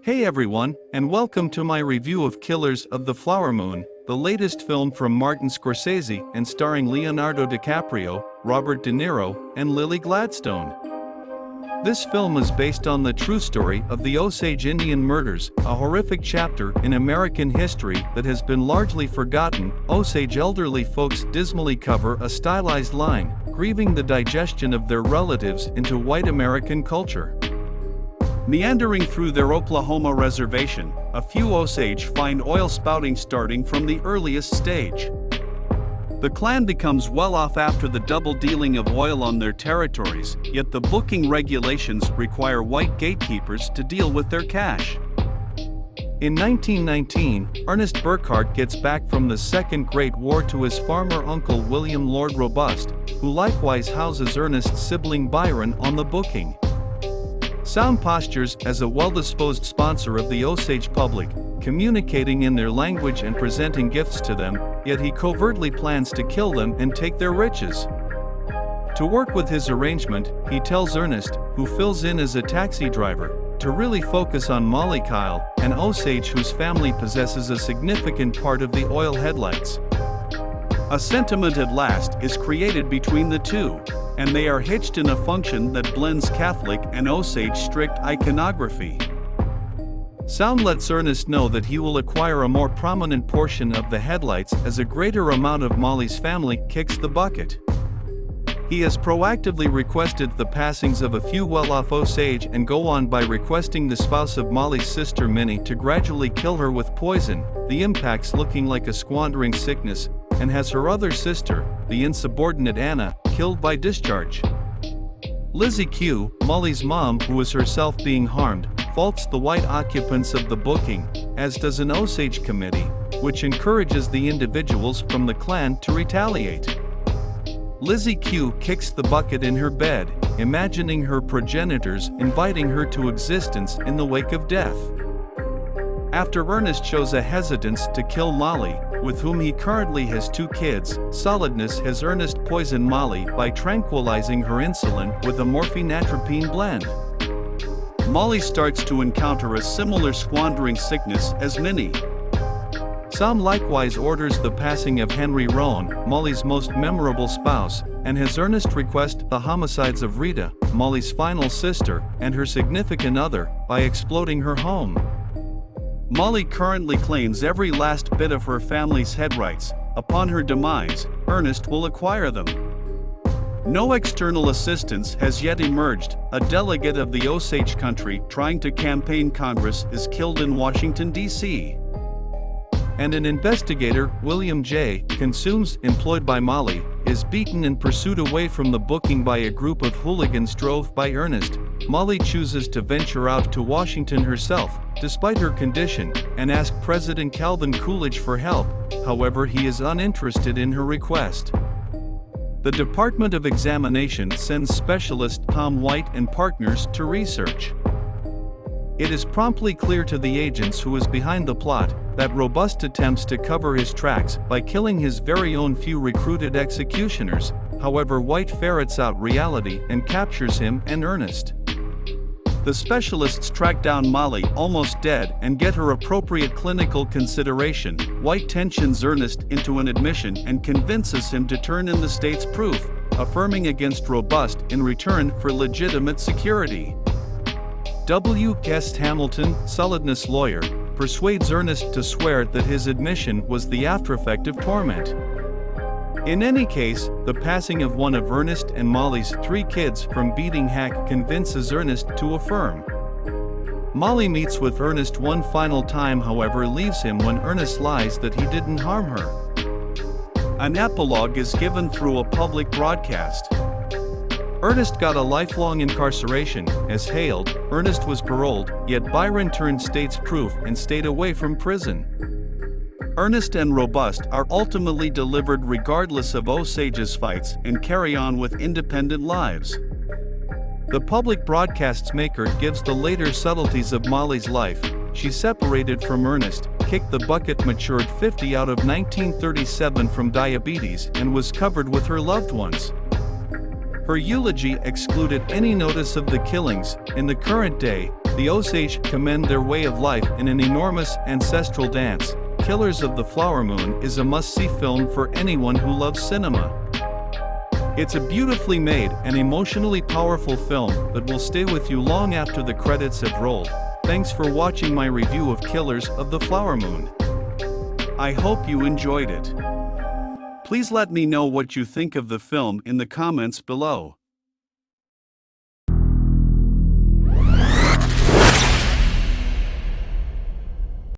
Hey everyone, and welcome to my review of Killers of the Flower Moon, the latest film from Martin Scorsese and starring Leonardo DiCaprio, Robert De Niro, and Lily Gladstone. This film is based on the true story of the Osage Indian murders, a horrific chapter in American history that has been largely forgotten. Osage elderly folks dismally cover a stylized line, grieving the digestion of their relatives into white American culture. Meandering through their Oklahoma reservation, a few Osage find oil spouting starting from the earliest stage. The clan becomes well off after the double dealing of oil on their territories, yet the booking regulations require white gatekeepers to deal with their cash. In 1919, Ernest Burkhart gets back from the Second Great War to his farmer uncle William Lord Robust, who likewise houses Ernest's sibling Byron on the booking. Sound postures as a well-disposed sponsor of the Osage public, communicating in their language and presenting gifts to them, yet he covertly plans to kill them and take their riches. To work with his arrangement, he tells Ernest, who fills in as a taxi driver, to really focus on Molly Kyle, an Osage whose family possesses a significant part of the oil headlights. A sentiment at last is created between the two, and they are hitched in a function that blends Catholic and Osage strict iconography. Sound lets Ernest know that he will acquire a more prominent portion of the headlights as a greater amount of Molly's family kicks the bucket. He has proactively requested the passings of a few well-off Osage and go on by requesting the spouse of Molly's sister Minnie to gradually kill her with poison, the impacts looking like a squandering sickness, and has her other sister, the insubordinate Anna, killed by discharge. Lizzie Q, Molly's mom who is herself being harmed, faults the white occupants of the booking, as does an Osage committee, which encourages the individuals from the clan to retaliate. Lizzie Q kicks the bucket in her bed, imagining her progenitors inviting her to existence in the wake of death. After Ernest shows a hesitance to kill Molly, with whom he currently has 2 kids, Solidness has Ernest poison Molly by tranquilizing her insulin with a morphine-atropine blend. Molly starts to encounter a similar squandering sickness as Minnie. Sam likewise orders the passing of Henry Roan, Molly's most memorable spouse, and has Ernest request the homicides of Rita, Molly's final sister, and her significant other, by exploding her home. Molly currently claims every last bit of her family's headrights. Upon her demise, Ernest will acquire them. No external assistance has yet emerged. A delegate of the Osage country trying to campaign Congress is killed in Washington, D.C. And an investigator, William J. Consumes, employed by Molly, is beaten and pursued away from the booking by a group of hooligans drove by Ernest. Molly chooses to venture out to Washington herself, despite her condition, and ask President Calvin Coolidge for help, however he is uninterested in her request. The Department of Examination sends specialist Tom White and partners to research. It is promptly clear to the agents who is behind the plot, that Robust attempts to cover his tracks by killing his very own few recruited executioners. However, White ferrets out reality and captures him and Ernest. The specialists track down Molly, almost dead, and get her appropriate clinical consideration. White tensions Ernest into an admission and convinces him to turn in the state's proof, affirming against Robust in return for legitimate security. W. Guest Hamilton, Solidness lawyer, persuades Ernest to swear that his admission was the aftereffect of torment. In any case, the passing of one of Ernest and Molly's 3 kids from beating hack convinces Ernest to affirm. Molly meets with Ernest one final time, however leaves him when Ernest lies that he didn't harm her. An epilogue is given through a public broadcast. Ernest got a lifelong incarceration. As hailed, Ernest was paroled, yet Byron turned state's proof and stayed away from prison. Ernest and Robust are ultimately delivered regardless of Osage's fights and carry on with independent lives. The public broadcast's maker gives the later subtleties of Molly's life. She separated from Ernest, kicked the bucket, matured 50 out of 1937 from diabetes, and was covered with her loved ones. Her eulogy excluded any notice of the killings. In the current day, The Osage commend their way of life in an enormous ancestral dance. Killers of the Flower Moon is a must-see film for anyone who loves cinema. It's a beautifully made and emotionally powerful film that will stay with you long after the credits have rolled. Thanks for watching my review of Killers of the Flower Moon. I hope you enjoyed it. Please let me know what you think of the film in the comments below.